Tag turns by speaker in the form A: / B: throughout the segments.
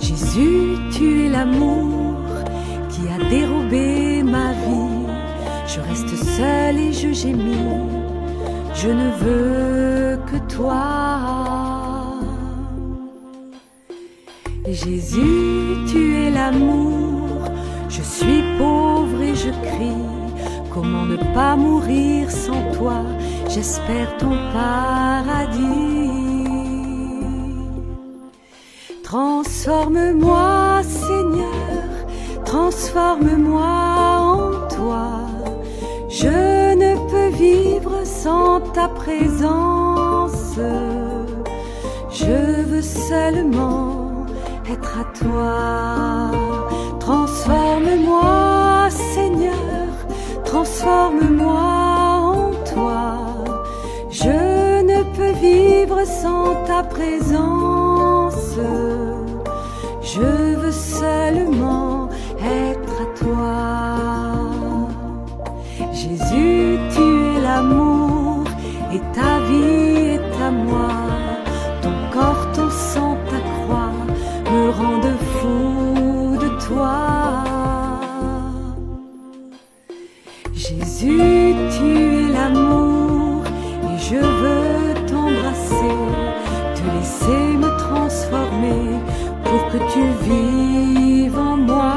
A: Jésus, tu es l'amour qui a dérobé ma vie. Je reste seule et je gémis, je ne veux que toi. Et Jésus, tu es l'amour, je suis pauvre et je crie. Comment ne pas mourir sans toi? J'espère ton paradis. Transforme-moi, Seigneur, transforme-moi en toi. Je ne peux vivre sans ta présence. Je veux seulement être à toi. Transforme-moi, Seigneur, transforme-moi en toi. Je ne peux vivre sans ta présence. Je veux seulement être à toi. Jésus, tu es l'amour à moi. Ton corps, ton sang, ta croix me rendent fou de toi. Jésus, tu es l'amour et je veux t'embrasser, te laisser me transformer pour que tu vives en moi.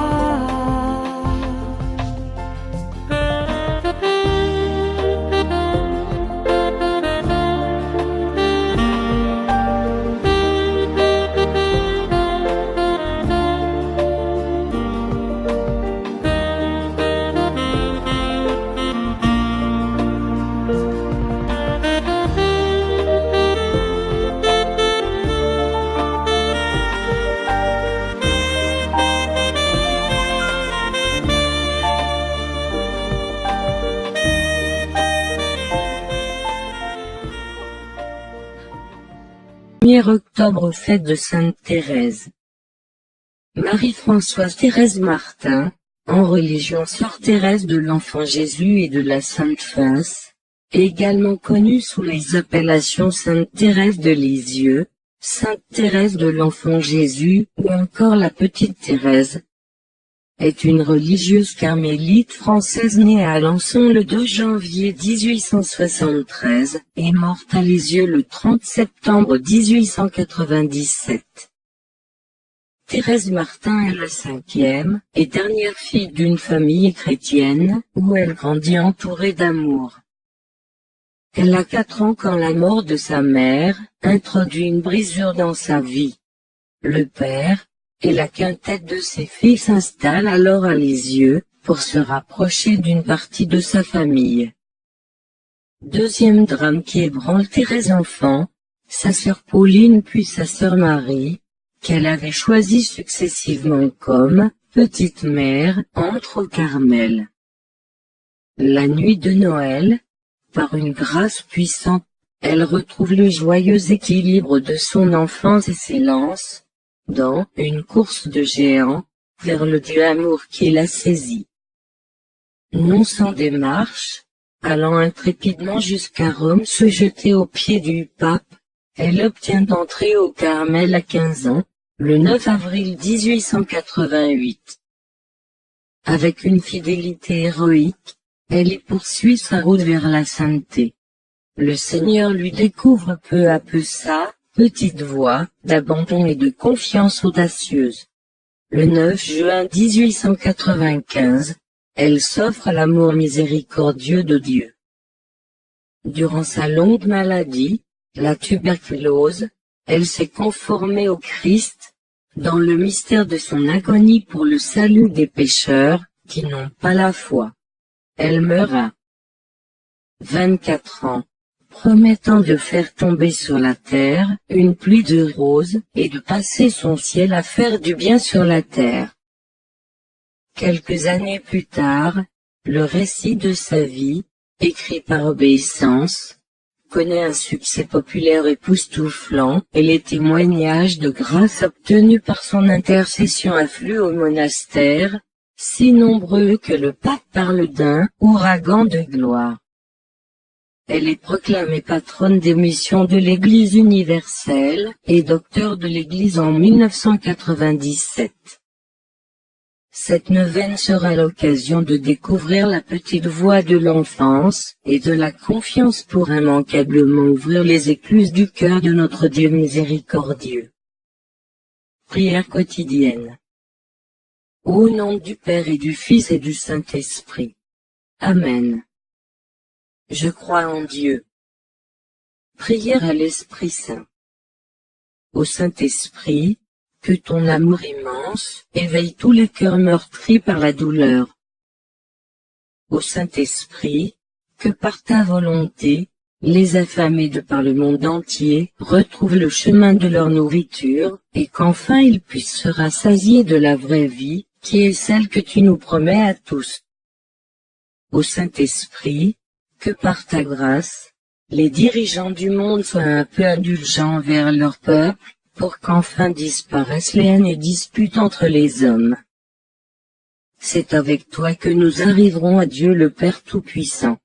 B: Octobre, fête de Sainte Thérèse. Marie-Françoise Thérèse Martin, en religion sœur Thérèse de l'Enfant Jésus et de la Sainte Face, également connue sous les appellations Sainte Thérèse de Lisieux, Sainte Thérèse de l'Enfant Jésus ou encore la Petite Thérèse, est une religieuse carmélite française née à Alençon le 2 janvier 1873 et morte à Lisieux le 30 septembre 1897. Thérèse Martin est la cinquième et dernière fille d'une famille chrétienne où elle grandit entourée d'amour. Elle a 4 ans quand la mort de sa mère introduit une brisure dans sa vie. Le père et la quintette de ses filles s'installe alors à Lisieux, pour se rapprocher d'une partie de sa famille. Deuxième drame qui ébranle Thérèse enfant, sa sœur Pauline puis sa sœur Marie, qu'elle avait choisies successivement comme petite mère, entre au Carmel. La nuit de Noël, par une grâce puissante, elle retrouve le joyeux équilibre de son enfance et s'élance dans une course de géant, vers le Dieu amour qui l'a saisie. Non sans démarche, allant intrépidement jusqu'à Rome se jeter aux pieds du pape, elle obtient d'entrer au Carmel à 15 ans, le 9 avril 1888. Avec une fidélité héroïque, elle y poursuit sa route vers la sainteté. Le Seigneur lui découvre peu à peu sa petite voie d'abandon et de confiance audacieuse. Le 9 juin 1895, elle s'offre à l'amour miséricordieux de Dieu. Durant sa longue maladie, la tuberculose, elle s'est conformée au Christ, dans le mystère de son agonie pour le salut des pécheurs, qui n'ont pas la foi. Elle meurt à 24 ans. Promettant de faire tomber sur la terre une pluie de roses et de passer son ciel à faire du bien sur la terre. Quelques années plus tard, le récit de sa vie, écrit par obéissance, connaît un succès populaire époustouflant et les témoignages de grâce obtenus par son intercession affluent au monastère, si nombreux que le pape parle d'un ouragan de gloire. Elle est proclamée patronne des missions de l'Église universelle et docteur de l'Église en 1997. Cette neuvaine sera l'occasion de découvrir la petite voie de l'enfance et de la confiance pour immanquablement ouvrir les écluses du cœur de notre Dieu miséricordieux. Prière quotidienne. Au nom du Père et du Fils et du Saint-Esprit. Amen. Je crois en Dieu. Prière à l'Esprit Saint. Au Saint-Esprit, que ton amour immense éveille tous les cœurs meurtris par la douleur. Au Saint-Esprit, que par ta volonté, les affamés de par le monde entier retrouvent le chemin de leur nourriture, et qu'enfin ils puissent se rassasier de la vraie vie, qui est celle que tu nous promets à tous. Au Saint-Esprit, que par ta grâce, les dirigeants du monde soient un peu indulgents envers leur peuple, pour qu'enfin disparaissent les haines et disputes entre les hommes. C'est avec toi que nous arriverons à Dieu le Père Tout-Puissant.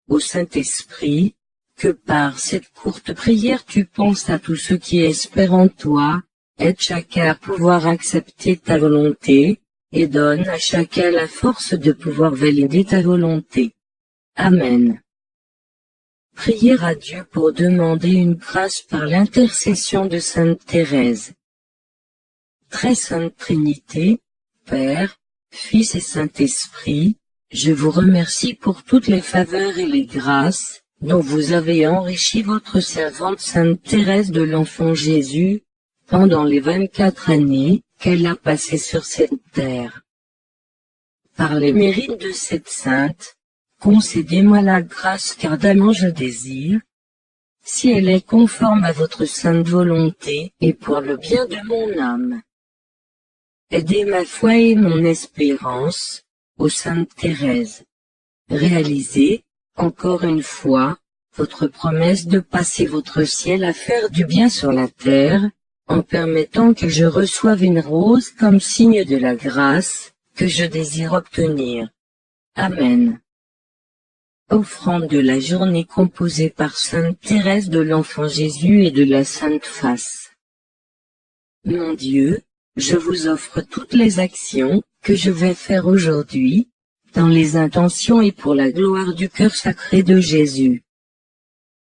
B: Au Saint-Esprit, que par cette courte prière tu penses à tous ceux qui espèrent en toi, aide chacun à pouvoir accepter ta volonté, et donne à chacun la force de pouvoir valider ta volonté. Amen. Prière à Dieu pour demander une grâce par l'intercession de Sainte Thérèse. Très Sainte Trinité, Père, Fils et Saint-Esprit, je vous remercie pour toutes les faveurs et les grâces dont vous avez enrichi votre servante Sainte Thérèse de l'Enfant Jésus, pendant les 24 années qu'elle a passées sur cette terre. Par les mérites de cette sainte, concédez-moi la grâce qu'ardemment je désire, si elle est conforme à votre sainte volonté et pour le bien de mon âme. Aidez ma foi et mon espérance, ô Sainte Thérèse. Réalisez, encore une fois, votre promesse de passer votre ciel à faire du bien sur la terre, en permettant que je reçoive une rose comme signe de la grâce que je désire obtenir. Amen. Offrande de la journée composée par Sainte Thérèse de l'Enfant Jésus et de la Sainte Face. Mon Dieu, je vous offre toutes les actions que je vais faire aujourd'hui, dans les intentions et pour la gloire du cœur sacré de Jésus.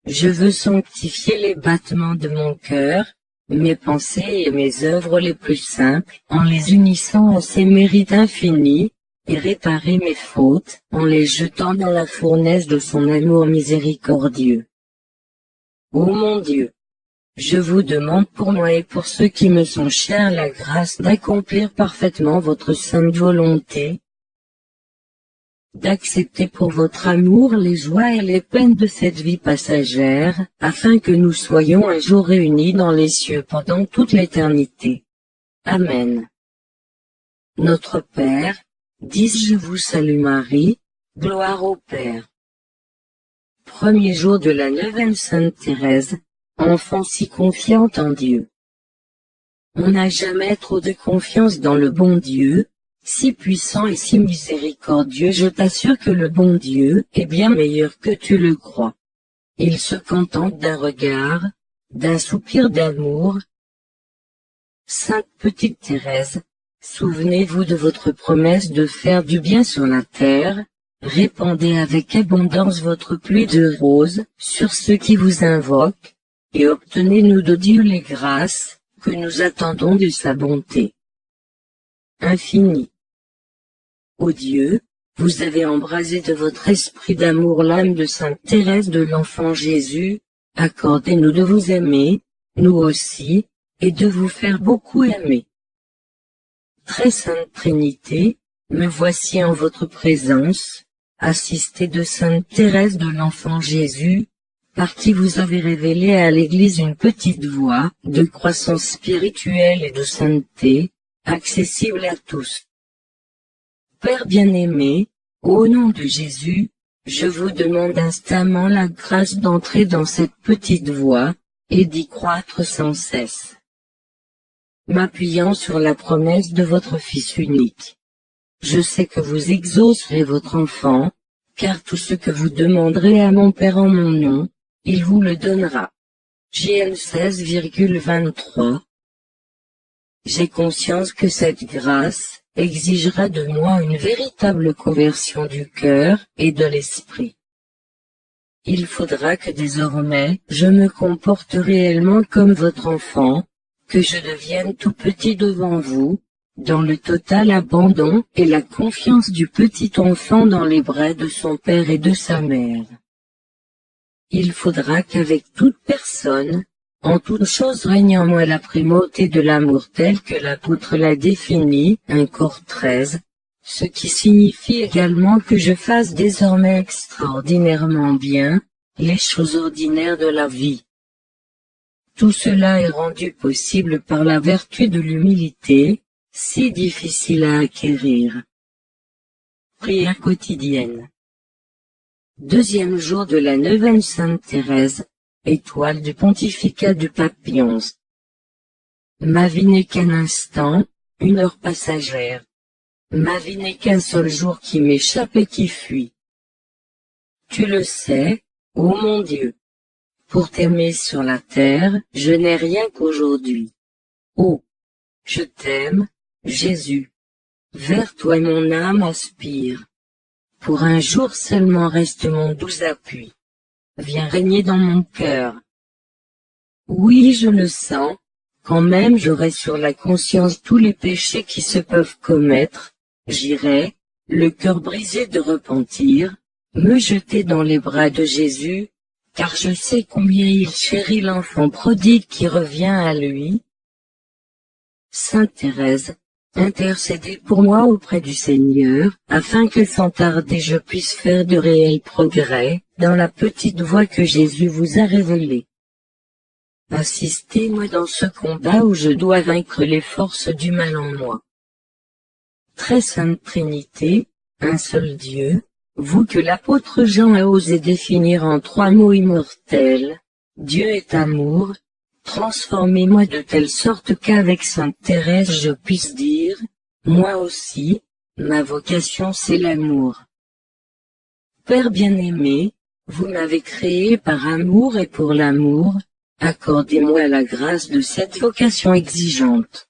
B: Je veux sanctifier les battements de mon cœur, mes pensées et mes œuvres les plus simples, en les unissant à ses mérites infinis, et réparer mes fautes, en les jetant dans la fournaise de son amour miséricordieux. Ô mon Dieu, je vous demande pour moi et pour ceux qui me sont chers la grâce d'accomplir parfaitement votre sainte volonté, d'accepter pour votre amour les joies et les peines de cette vie passagère, afin que nous soyons un jour réunis dans les cieux pendant toute l'éternité. Amen. Notre Père, dis-je vous salue Marie, gloire au Père. Premier jour de la neuvaine Sainte Thérèse, enfant si confiante en Dieu. On n'a jamais trop de confiance dans le bon Dieu, si puissant et si miséricordieux. Je t'assure que le bon Dieu est bien meilleur que tu le crois. Il se contente d'un regard, d'un soupir d'amour. Sainte petite Thérèse, souvenez-vous de votre promesse de faire du bien sur la terre, répandez avec abondance votre pluie de roses sur ceux qui vous invoquent, et obtenez-nous de Dieu les grâces que nous attendons de sa bonté infinie. Ô Dieu, vous avez embrasé de votre esprit d'amour l'âme de Sainte Thérèse de l'Enfant Jésus, accordez-nous de vous aimer, nous aussi, et de vous faire beaucoup aimer. Très Sainte Trinité, me voici en votre présence, assistée de Sainte Thérèse de l'Enfant Jésus, par qui vous avez révélé à l'Église une petite voie de croissance spirituelle et de sainteté, accessible à tous. Père bien-aimé, au nom de Jésus, je vous demande instamment la grâce d'entrer dans cette petite voie, et d'y croître sans cesse. M'appuyant sur la promesse de votre Fils unique. Je sais que vous exaucerez votre enfant, car tout ce que vous demanderez à mon Père en mon nom, il vous le donnera. JN 16,23. J'ai conscience que cette grâce exigera de moi une véritable conversion du cœur et de l'esprit. Il faudra que désormais je me comporte réellement comme votre enfant, que je devienne tout petit devant vous, dans le total abandon et la confiance du petit enfant dans les bras de son père et de sa mère. Il faudra qu'avec toute personne, en toute chose règne en moi la primauté de l'amour tel que l'apôtre l'a défini, 1 Cor 13, ce qui signifie également que je fasse désormais extraordinairement bien les choses ordinaires de la vie. Tout cela est rendu possible par la vertu de l'humilité, si difficile à acquérir. Prière quotidienne. Deuxième jour de la neuvaine Sainte Thérèse, étoile du pontificat du pape Pie XI. Ma vie n'est qu'un instant, une heure passagère. Ma vie n'est qu'un seul jour qui m'échappe et qui fuit. Tu le sais, ô mon Dieu, Pour t'aimer sur la terre, je n'ai rien qu'aujourd'hui. Oh! Je t'aime, Jésus. Vers toi mon âme aspire. Pour un jour seulement reste mon doux appui. Viens régner dans mon cœur. Oui, je le sens, quand même j'aurai sur la conscience tous les péchés qui se peuvent commettre, j'irai, le cœur brisé de repentir, me jeter dans les bras de Jésus, car je sais combien il chérit l'enfant prodigue qui revient à lui. Sainte Thérèse, intercédez pour moi auprès du Seigneur, afin que sans tarder je puisse faire de réels progrès, dans la petite voie que Jésus vous a révélée. Assistez-moi dans ce combat où je dois vaincre les forces du mal en moi. Très sainte Trinité, un seul Dieu, vous que l'apôtre Jean a osé définir en 3 mots immortels, Dieu est amour, transformez-moi de telle sorte qu'avec sainte Thérèse je puisse dire, moi aussi, ma vocation c'est l'amour. Père bien-aimé, vous m'avez créé par amour et pour l'amour, accordez-moi la grâce de cette vocation exigeante.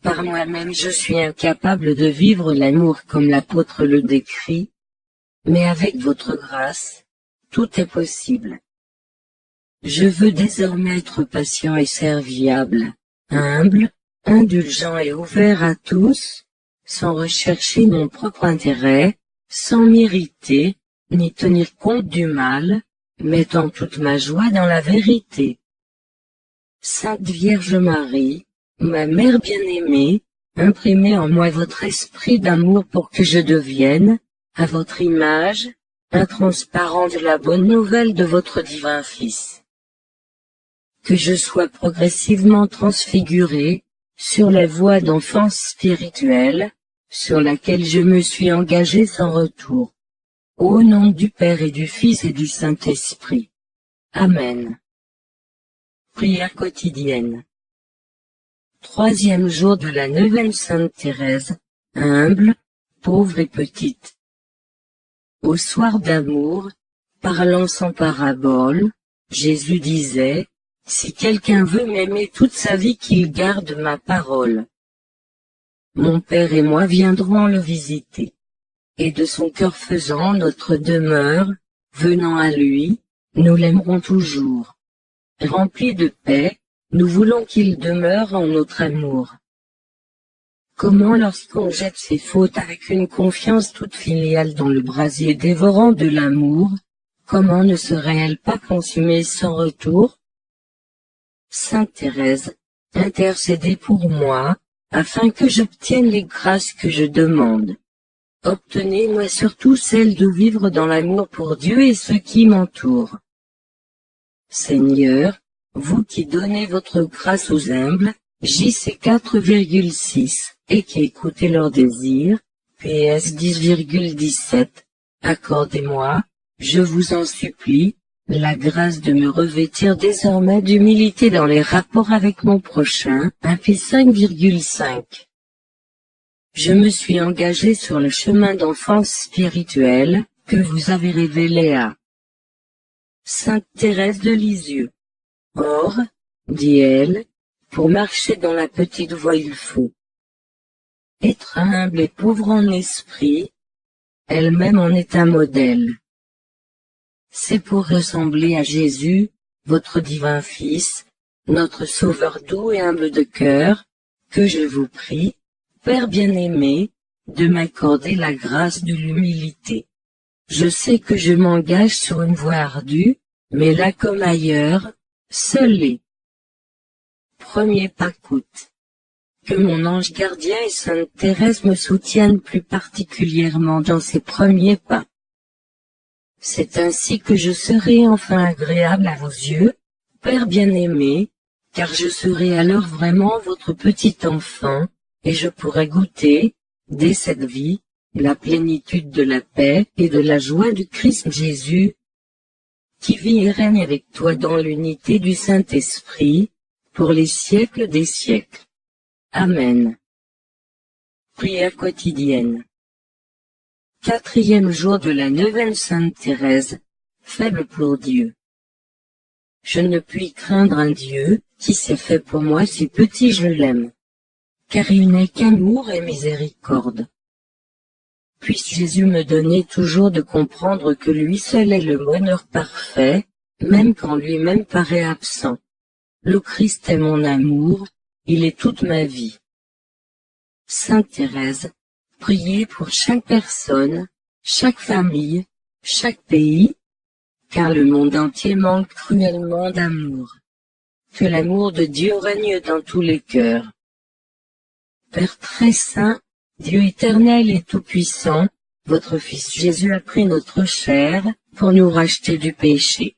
B: Par moi-même je suis incapable de vivre l'amour comme l'apôtre le décrit, mais avec votre grâce, tout est possible. Je veux désormais être patient et serviable, humble, indulgent et ouvert à tous, sans rechercher mon propre intérêt, sans m'irriter, ni tenir compte du mal, mettant toute ma joie dans la vérité. Sainte Vierge Marie, ma mère bien-aimée, imprimez en moi votre esprit d'amour pour que je devienne, à votre image, un transparent de la bonne nouvelle de votre divin Fils. Que je sois progressivement transfiguré, sur la voie d'enfance spirituelle, sur laquelle je me suis engagé sans retour. Au nom du Père et du Fils et du Saint-Esprit. Amen. Prière quotidienne. 3e jour de la neuvaine Sainte Thérèse, humble, pauvre et petite. Au soir d'amour, parlant sans parabole, Jésus disait, « Si quelqu'un veut m'aimer toute sa vie qu'il garde ma parole. » Mon Père et moi viendrons le visiter. Et de son cœur faisant notre demeure, venant à lui, nous l'aimerons toujours. Remplis de paix, nous voulons qu'il demeure en notre amour. Comment lorsqu'on jette ses fautes avec une confiance toute filiale dans le brasier dévorant de l'amour, comment ne serait-elle pas consumée sans retour? Sainte Thérèse, intercédez pour moi, afin que j'obtienne les grâces que je demande. Obtenez-moi surtout celle de vivre dans l'amour pour Dieu et ceux qui m'entourent. Seigneur, vous qui donnez votre grâce aux humbles, JC 4,6, et qui écoutez leurs désirs, PS 10,17, accordez-moi, je vous en supplie, la grâce de me revêtir désormais d'humilité dans les rapports avec mon prochain, MP 5,5. Je me suis engagé sur le chemin d'enfance spirituelle, que vous avez révélé à Sainte Thérèse de Lisieux. Or, dit-elle, pour marcher dans la petite voie il faut être humble et pauvre en esprit, elle-même en est un modèle. C'est pour ressembler à Jésus, votre divin Fils, notre Sauveur doux et humble de cœur, que je vous prie, Père bien-aimé, de m'accorder la grâce de l'humilité. Je sais que je m'engage sur une voie ardue, mais là comme ailleurs, seul est. Premier pas coûte. Que mon ange gardien et Sainte Thérèse me soutiennent plus particulièrement dans ces premiers pas. C'est ainsi que je serai enfin agréable à vos yeux, Père bien-aimé, car je serai alors vraiment votre petit enfant, et je pourrai goûter, dès cette vie, la plénitude de la paix et de la joie du Christ Jésus, qui vit et règne avec toi dans l'unité du Saint-Esprit, pour les siècles des siècles. Amen. Prière quotidienne. 4e jour de la neuvaine Sainte Thérèse, faible pour Dieu. Je ne puis craindre un Dieu, qui s'est fait pour moi si petit je l'aime. Car il n'est qu'amour et miséricorde. Puisse Jésus me donner toujours de comprendre que lui seul est le bonheur parfait, même quand lui-même paraît absent. Le Christ est mon amour, il est toute ma vie. Sainte Thérèse, priez pour chaque personne, chaque famille, chaque pays, car le monde entier manque cruellement d'amour. Que l'amour de Dieu règne dans tous les cœurs. Père très saint, Dieu éternel et tout-puissant, votre Fils Jésus a pris notre chair, pour nous racheter du péché.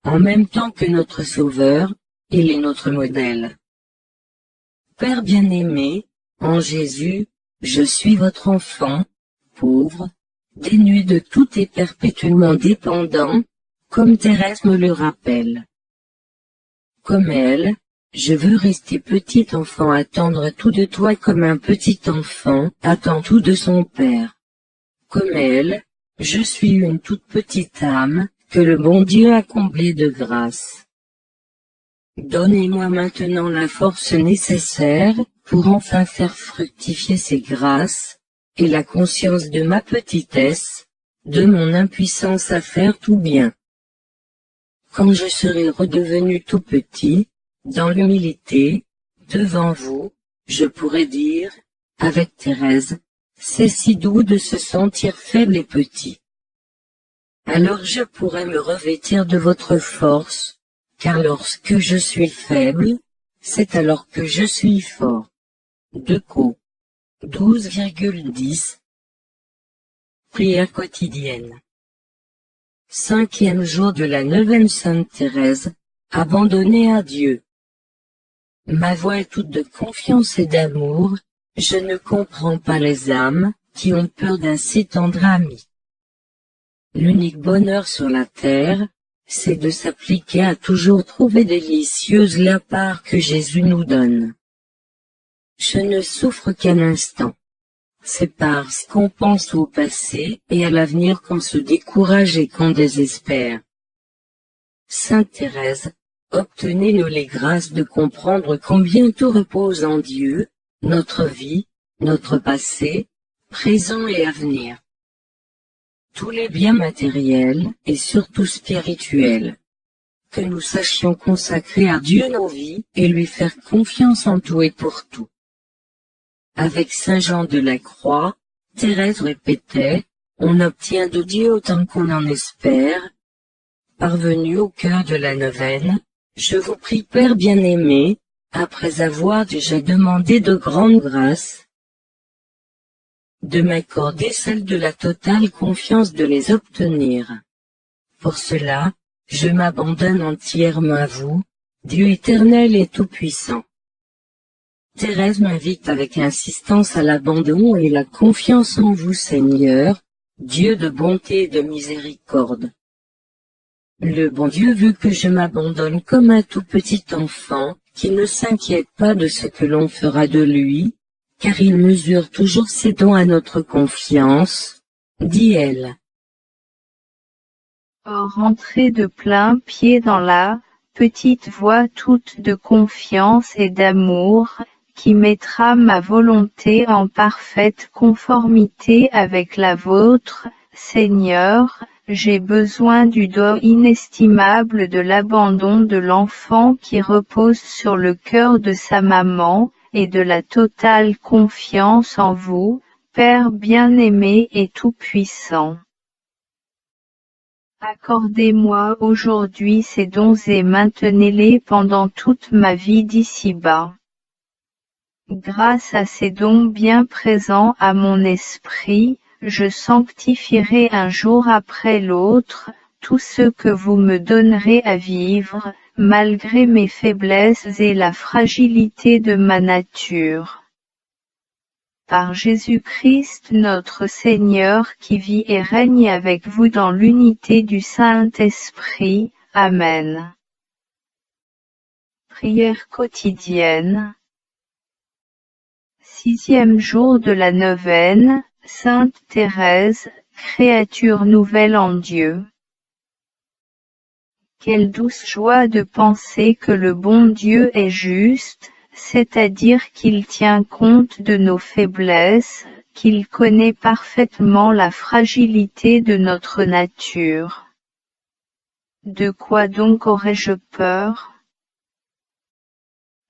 B: En même temps que notre Sauveur, il est notre modèle. Père bien-aimé, en Jésus, je suis votre enfant, pauvre, dénué de tout et perpétuellement dépendant, comme Thérèse me le rappelle. Comme elle, je veux rester petit enfant, attendre tout de toi comme un petit enfant attend tout de son père. Comme elle, je suis une toute petite âme, que le bon Dieu a comblée de grâce. Donnez-moi maintenant la force nécessaire, pour enfin faire fructifier ces grâces, et la conscience de ma petitesse, de mon impuissance à faire tout bien. Quand je serai redevenu tout petit, dans l'humilité, devant vous, je pourrai dire, avec Thérèse, c'est si doux de se sentir faible et petit. Alors je pourrai me revêtir de votre force, car lorsque je suis faible, c'est alors que je suis fort. De Co. 12,10. Prière quotidienne. 5e jour de la neuvaine Sainte Thérèse, abandonnée à Dieu. Ma voix est toute de confiance et d'amour, je ne comprends pas les âmes, qui ont peur d'un si tendre ami. L'unique bonheur sur la terre, c'est de s'appliquer à toujours trouver délicieuse la part que Jésus nous donne. Je ne souffre qu'un instant. C'est parce qu'on pense au passé et à l'avenir qu'on se décourage et qu'on désespère. Sainte Thérèse, obtenez-nous les grâces de comprendre combien tout repose en Dieu, notre vie, notre passé, présent et avenir. Tous les biens matériels et surtout spirituels. Que nous sachions consacrer à Dieu nos vies et lui faire confiance en tout et pour tout. Avec Saint Jean de la Croix, Thérèse répétait, on obtient de Dieu autant qu'on en espère. Parvenu au cœur de la neuvaine, je vous prie Père bien-aimé, après avoir déjà demandé de grandes grâces, de m'accorder celle de la totale confiance de les obtenir. Pour cela, je m'abandonne entièrement à vous, Dieu éternel et tout-puissant. Thérèse m'invite avec insistance à l'abandon et la confiance en vous, Seigneur, Dieu de bonté et de miséricorde. Le bon Dieu veut que je m'abandonne comme un tout petit enfant, qui ne s'inquiète pas de ce que l'on fera de lui, car il mesure toujours ses dons à notre confiance, dit-elle.
C: Rentrez de plein pied dans la petite voie toute de confiance et d'amour, qui mettra ma volonté en parfaite conformité avec la vôtre, Seigneur. J'ai besoin du don inestimable de l'abandon de l'enfant qui repose sur le cœur de sa maman, et de la totale confiance en vous, Père bien-aimé et tout-puissant. Accordez-moi aujourd'hui ces dons et maintenez-les pendant toute ma vie d'ici-bas. Grâce à ces dons bien présents à mon esprit, je sanctifierai un jour après l'autre, tout ce que vous me donnerez à vivre, malgré mes faiblesses et la fragilité de ma nature. Par Jésus-Christ notre Seigneur qui vit et règne avec vous dans l'unité du Saint-Esprit. Amen. Prière quotidienne. 6e jour de la neuvaine, Sainte Thérèse, créature nouvelle en Dieu. Quelle douce joie de penser que le bon Dieu est juste, c'est-à-dire qu'il tient compte de nos faiblesses, qu'il connaît parfaitement la fragilité de notre nature. De quoi donc aurais-je peur ?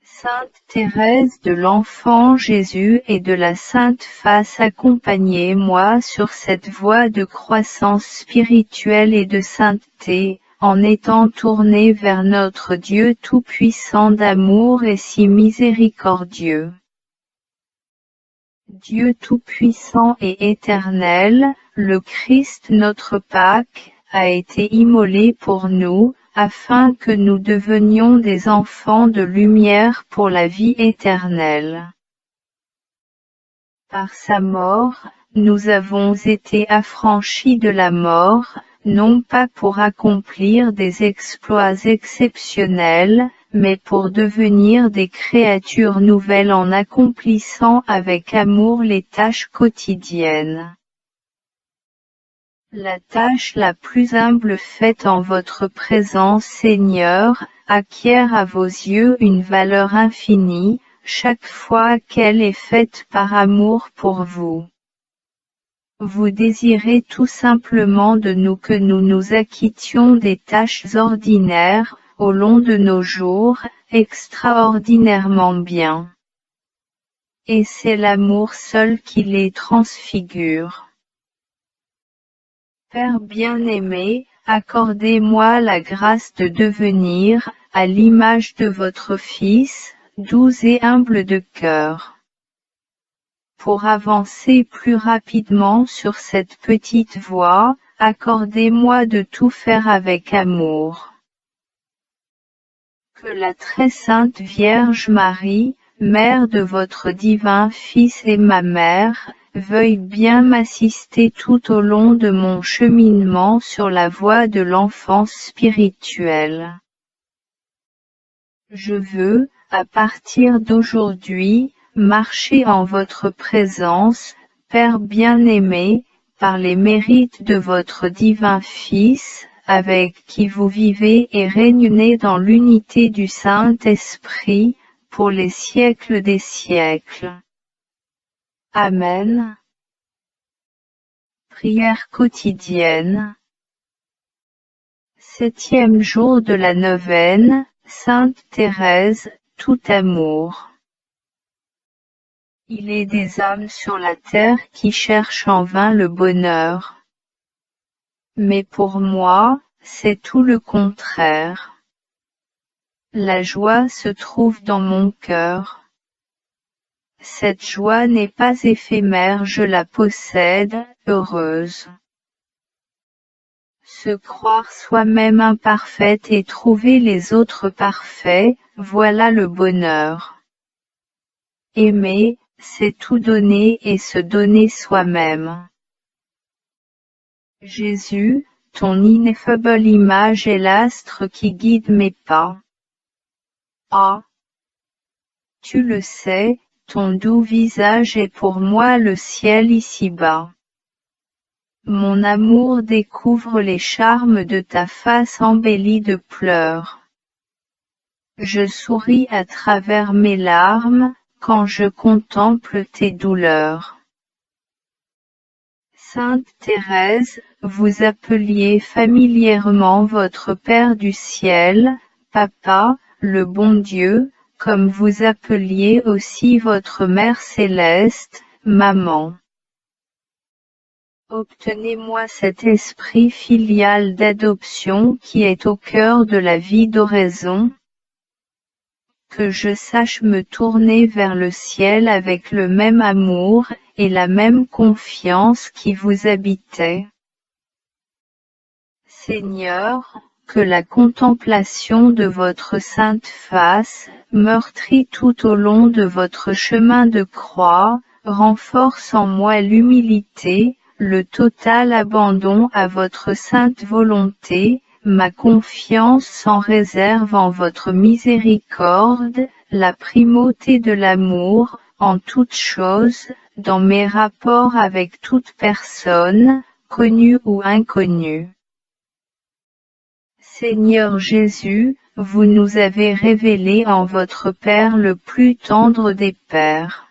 C: Sainte Thérèse de l'Enfant Jésus et de la Sainte Face, accompagnez-moi sur cette voie de croissance spirituelle et de sainteté, en étant tournée vers notre Dieu tout-puissant d'amour et si miséricordieux. Dieu tout-puissant et éternel, le Christ notre Pâque, a été immolé pour nous, afin que nous devenions des enfants de lumière pour la vie éternelle. Par sa mort, nous avons été affranchis de la mort, non pas pour accomplir des exploits exceptionnels, mais pour devenir des créatures nouvelles en accomplissant avec amour les tâches quotidiennes. La tâche la plus humble faite en votre présence, Seigneur, acquiert à vos yeux une valeur infinie, chaque fois qu'elle est faite par amour pour vous. Vous désirez tout simplement de nous que nous nous acquittions des tâches ordinaires, au long de nos jours, extraordinairement bien. Et c'est l'amour seul qui les transfigure. Père bien-aimé, accordez-moi la grâce de devenir, à l'image de votre Fils, doux et humble de cœur. Pour avancer plus rapidement sur cette petite voie, accordez-moi de tout faire avec amour. Que la très sainte Vierge Marie, mère de votre divin Fils et ma mère, veuille bien m'assister tout au long de mon cheminement sur la voie de l'enfance spirituelle. Je veux, à partir d'aujourd'hui, marcher en votre présence, Père bien-aimé, par les mérites de votre divin Fils, avec qui vous vivez et régnez dans l'unité du Saint-Esprit, pour les siècles des siècles. Amen. Prière quotidienne. 7e jour de la neuvaine, Sainte Thérèse, tout amour. Il est des âmes sur la terre qui cherchent en vain le bonheur. Mais pour moi, c'est tout le contraire. La joie se trouve dans mon cœur. Cette joie n'est pas éphémère, je la possède, heureuse. Se croire soi-même imparfaite et trouver les autres parfaits, voilà le bonheur. Aimer, c'est tout donner et se donner soi-même. Jésus, ton ineffable image est l'astre qui guide mes pas. Ah! Tu le sais, ton doux visage est pour moi le ciel ici-bas. Mon amour découvre les charmes de ta face embellie de pleurs. Je souris à travers mes larmes, quand je contemple tes douleurs. Sainte Thérèse, vous appeliez familièrement votre Père du ciel, Papa, le bon Dieu, comme vous appeliez aussi votre Mère céleste, Maman. Obtenez-moi cet esprit filial d'adoption qui est au cœur de la vie d'oraison, que je sache me tourner vers le ciel avec le même amour, et la même confiance qui vous habitait. Seigneur, que la contemplation de votre sainte face, meurtrie tout au long de votre chemin de croix, renforce en moi l'humilité, le total abandon à votre sainte volonté, ma confiance sans réserve en votre miséricorde, la primauté de l'amour, en toutes choses, dans mes rapports avec toute personne, connue ou inconnue. Seigneur Jésus, vous nous avez révélé en votre Père le plus tendre des pères.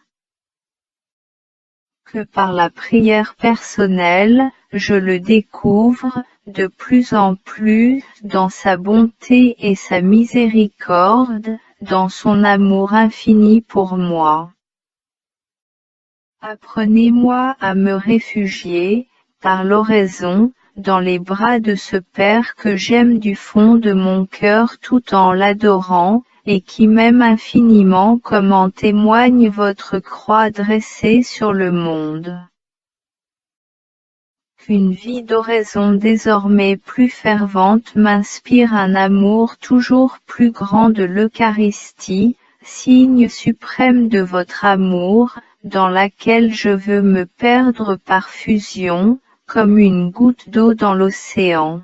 C: Que par la prière personnelle, je le découvre, de plus en plus, dans sa bonté et sa miséricorde, dans son amour infini pour moi. Apprenez-moi à me réfugier, par l'oraison, dans les bras de ce Père que j'aime du fond de mon cœur tout en l'adorant, et qui m'aime infiniment comme en témoigne votre croix dressée sur le monde. Qu'une vie d'oraison désormais plus fervente m'inspire un amour toujours plus grand de l'Eucharistie, signe suprême de votre amour, dans laquelle je veux me perdre par fusion, comme une goutte d'eau dans l'océan.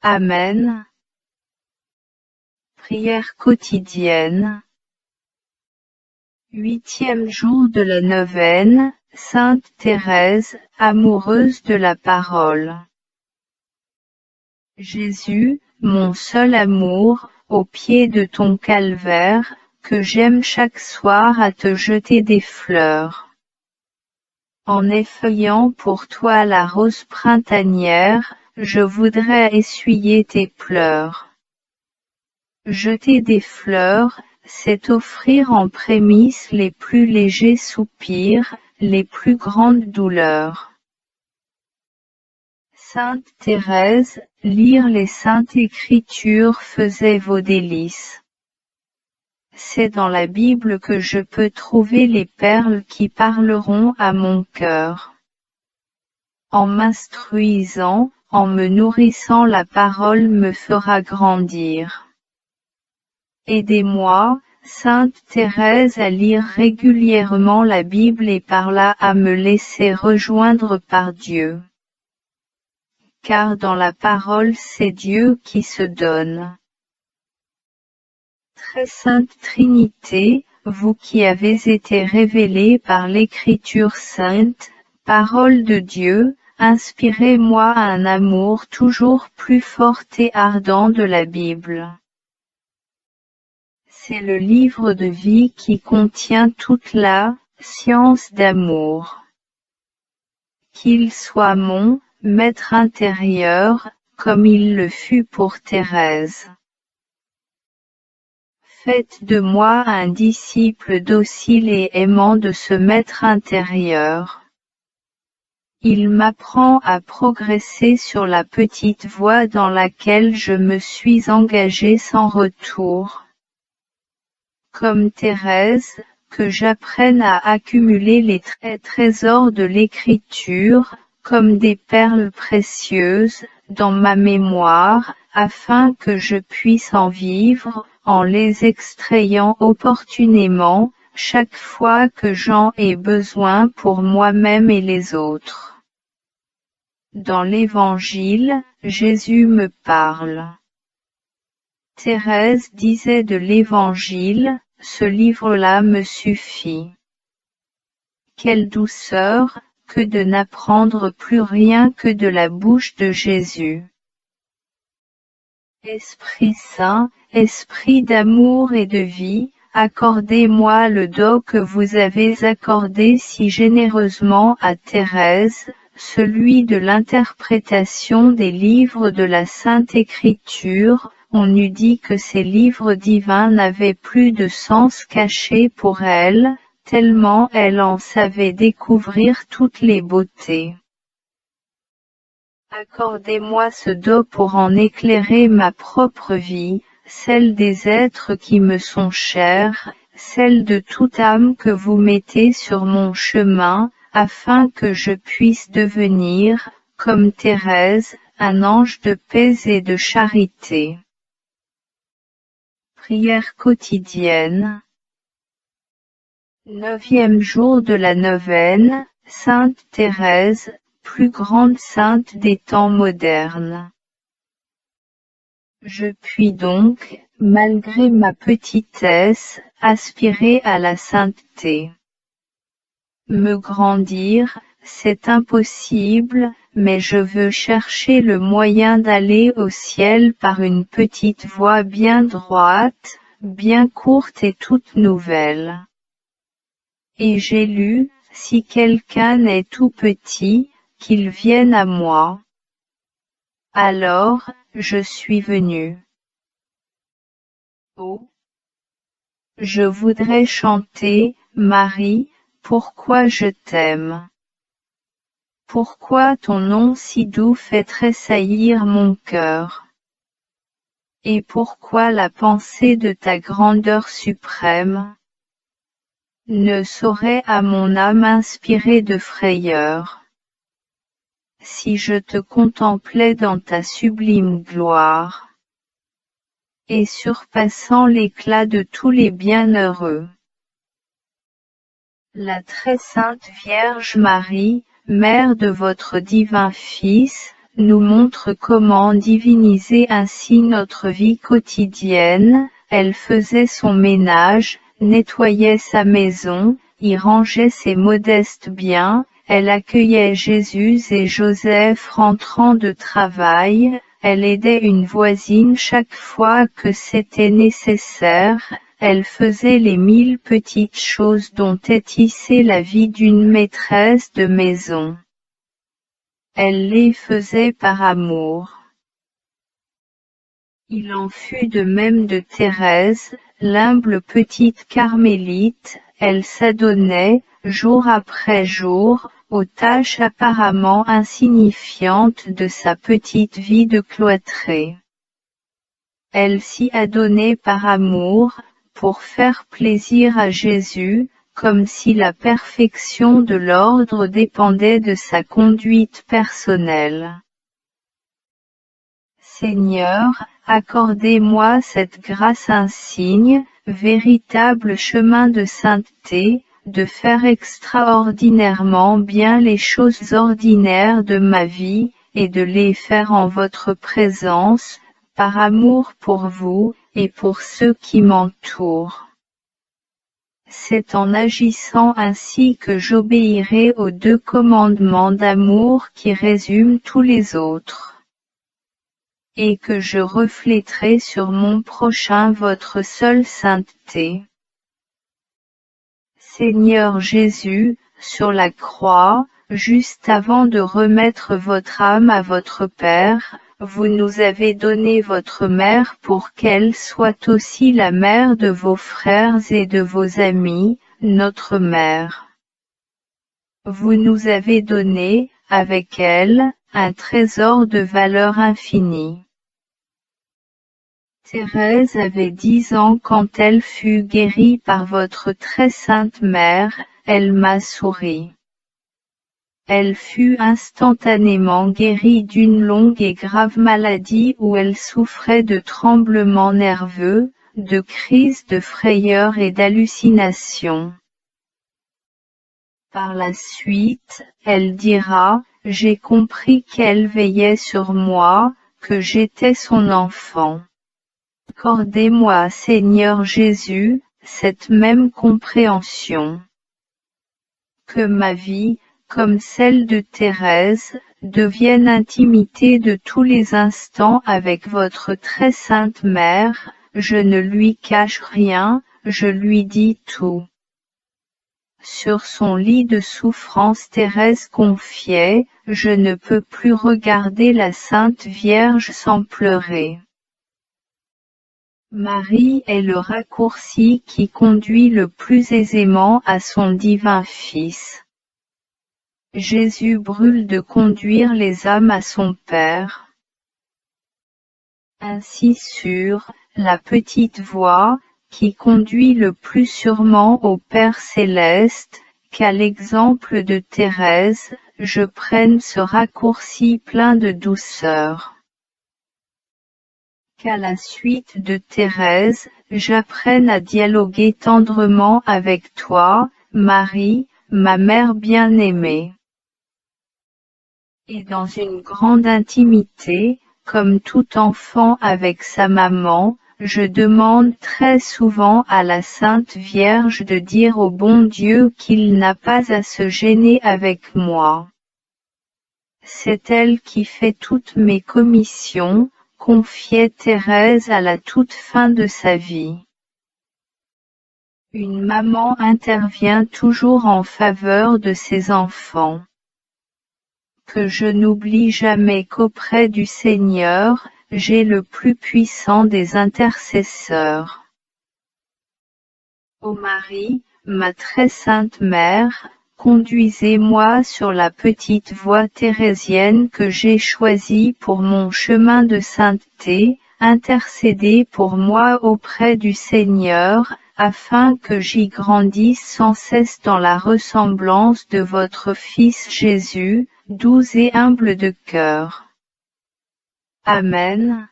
C: Amen. Prière quotidienne. 8e jour de la neuvaine, Sainte Thérèse, amoureuse de la parole. Jésus, mon seul amour, au pied de ton calvaire, que j'aime chaque soir à te jeter des fleurs. En effeuillant pour toi la rose printanière, je voudrais essuyer tes pleurs. Jeter des fleurs, c'est offrir en prémices les plus légers soupirs, les plus grandes douleurs. Sainte Thérèse, lire les saintes écritures faisait vos délices. C'est dans la Bible que je peux trouver les perles qui parleront à mon cœur. En m'instruisant, en me nourrissant, la parole me fera grandir. Aidez-moi, Sainte Thérèse, à lire régulièrement la Bible et par là à me laisser rejoindre par Dieu. Car dans la parole c'est Dieu qui se donne. Très sainte Trinité, vous qui avez été révélés par l'Écriture sainte, parole de Dieu, inspirez-moi un amour toujours plus fort et ardent de la Bible. C'est le livre de vie qui contient toute la science d'amour. Qu'il soit mon maître intérieur, comme il le fut pour Thérèse. Faites de moi un disciple docile et aimant de ce maître intérieur. Il m'apprend à progresser sur la petite voie dans laquelle je me suis engagé sans retour. Comme Thérèse, que j'apprenne à accumuler les trésors de l'Écriture, comme des perles précieuses, dans ma mémoire, afin que je puisse en vivre, en les extrayant opportunément, chaque fois que j'en ai besoin pour moi-même et les autres. Dans l'Évangile, Jésus me parle. Thérèse disait de l'Évangile, ce livre-là me suffit. Quelle douceur, que de n'apprendre plus rien que de la bouche de Jésus. Esprit Saint, Esprit d'amour et de vie, accordez-moi le don que vous avez accordé si généreusement à Thérèse, celui de l'interprétation des livres de la Sainte Écriture. On eût dit que ces livres divins n'avaient plus de sens caché pour elle, tellement elle en savait découvrir toutes les beautés. Accordez-moi ce don pour en éclairer ma propre vie, celle des êtres qui me sont chers, celle de toute âme que vous mettez sur mon chemin, afin que je puisse devenir, comme Thérèse, un ange de paix et de charité. Prière quotidienne. 9e jour de la neuvaine, Sainte Thérèse, plus grande sainte des temps modernes. Je puis donc, malgré ma petitesse, aspirer à la sainteté. Me grandir, c'est impossible, mais je veux chercher le moyen d'aller au ciel par une petite voie bien droite, bien courte et toute nouvelle. Et j'ai lu, si quelqu'un est tout petit, qu'il vienne à moi. Alors, je suis venu. Oh. Je voudrais chanter, Marie, pourquoi je t'aime. Pourquoi ton nom si doux fait tressaillir mon cœur. Et pourquoi la pensée de ta grandeur suprême ne saurait à mon âme inspirer de frayeur. Si je te contemplais dans ta sublime gloire, et surpassant l'éclat de tous les bienheureux. La très sainte Vierge Marie, Mère de votre divin Fils, nous montre comment diviniser ainsi notre vie quotidienne. Elle faisait son ménage, nettoyait sa maison, y rangeait ses modestes biens, elle accueillait Jésus et Joseph rentrant de travail, elle aidait une voisine chaque fois que c'était nécessaire, elle faisait les 1000 petites choses dont est tissée la vie d'une maîtresse de maison. Elle les faisait par amour. Il en fut de même de Thérèse, l'humble petite carmélite, elle s'adonnait, jour après jour, aux tâches apparemment insignifiantes de sa petite vie de cloîtrée. Elle s'y adonnait par amour, pour faire plaisir à Jésus, comme si la perfection de l'ordre dépendait de sa conduite personnelle. Seigneur, accordez-moi cette grâce insigne, véritable chemin de sainteté, de faire extraordinairement bien les choses ordinaires de ma vie, et de les faire en votre présence, par amour pour vous, et pour ceux qui m'entourent. C'est en agissant ainsi que j'obéirai aux 2 commandements d'amour qui résument tous les autres. Et que je refléterai sur mon prochain votre seule sainteté. Seigneur Jésus, sur la croix, juste avant de remettre votre âme à votre Père, vous nous avez donné votre mère pour qu'elle soit aussi la mère de vos frères et de vos amis, notre mère. Vous nous avez donné, avec elle, un trésor de valeur infinie. Thérèse avait 10 ans quand elle fut guérie par votre très sainte mère, elle m'a souri. Elle fut instantanément guérie d'une longue et grave maladie où elle souffrait de tremblements nerveux, de crises de frayeur et d'hallucinations. Par la suite, elle dira, j'ai compris qu'elle veillait sur moi, que j'étais son enfant. Accordez-moi, Seigneur Jésus, cette même compréhension. Que ma vie, comme celle de Thérèse, devienne intimité de tous les instants avec votre très sainte mère, je ne lui cache rien, je lui dis tout. Sur son lit de souffrance Thérèse confiait, je ne peux plus regarder la Sainte Vierge sans pleurer. Marie est le raccourci qui conduit le plus aisément à son divin Fils. Jésus brûle de conduire les âmes à son Père. Ainsi sur la petite voie, qui conduit le plus sûrement au Père céleste, qu'à l'exemple de Thérèse, je prenne ce raccourci plein de douceur. Qu'à la suite de Thérèse, j'apprenne à dialoguer tendrement avec toi, Marie, ma mère bien-aimée. Et dans une grande intimité, comme tout enfant avec sa maman, je demande très souvent à la Sainte Vierge de dire au bon Dieu qu'il n'a pas à se gêner avec moi. c'est elle qui fait toutes mes commissions, confiait Thérèse à la toute fin de sa vie. Une maman intervient toujours en faveur de ses enfants. Que je n'oublie jamais qu'auprès du Seigneur, j'ai le plus puissant des intercesseurs. Ô Marie, ma très sainte mère, conduisez-moi sur la petite voie thérésienne que j'ai choisie pour mon chemin de sainteté, intercédez pour moi auprès du Seigneur, afin que j'y grandisse sans cesse dans la ressemblance de votre Fils Jésus, doux et humble de cœur. Amen.